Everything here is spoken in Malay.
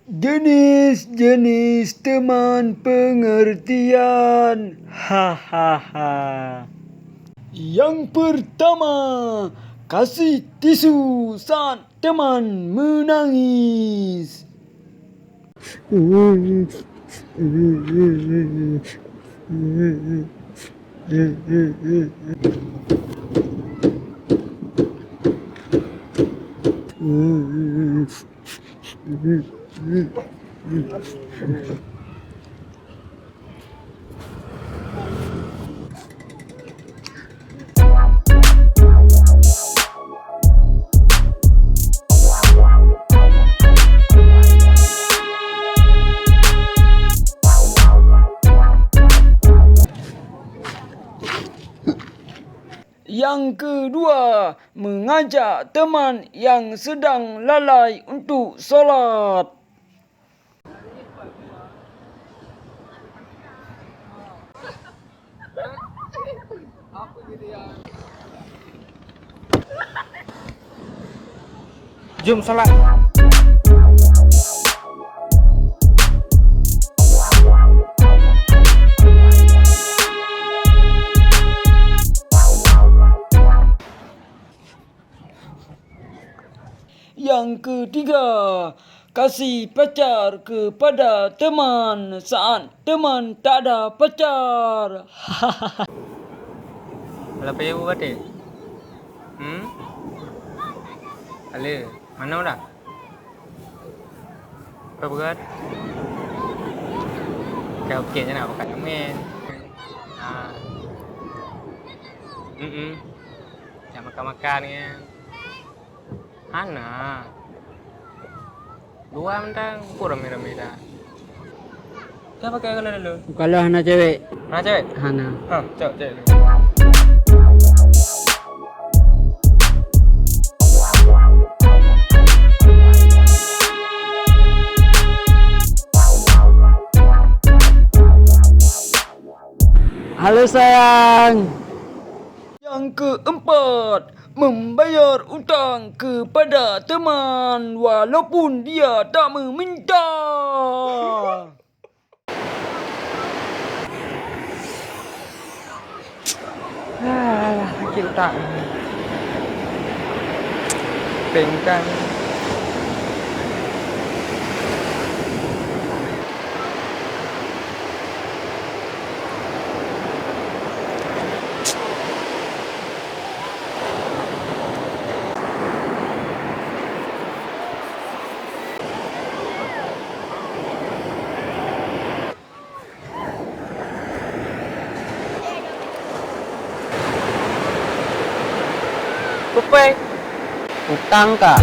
Jenis-jenis teman pengertian. Hahaha. Yang pertama, kasih tisu saat teman menangis. Yang kedua, mengajak teman yang sedang lalai untuk solat. Jom salat. Yang ketiga, kasih pacar kepada teman saat teman tak ada pacar. Ala payah buat deh. Ala, mana dah? Apa buat? Kau okey je nak pakai main. Jangan makan-makan ni. Ana. Dua mentang kurang rame-rame dah. Dah pakai kalau dulu. Kalau anak cewek, Mana cewek? Hana. Cewek dulu. Halo sayang. Yang keempat, membayar utang kepada teman walaupun dia tak meminta. Sakit tak? Pengkan. Kupai. Utang kah?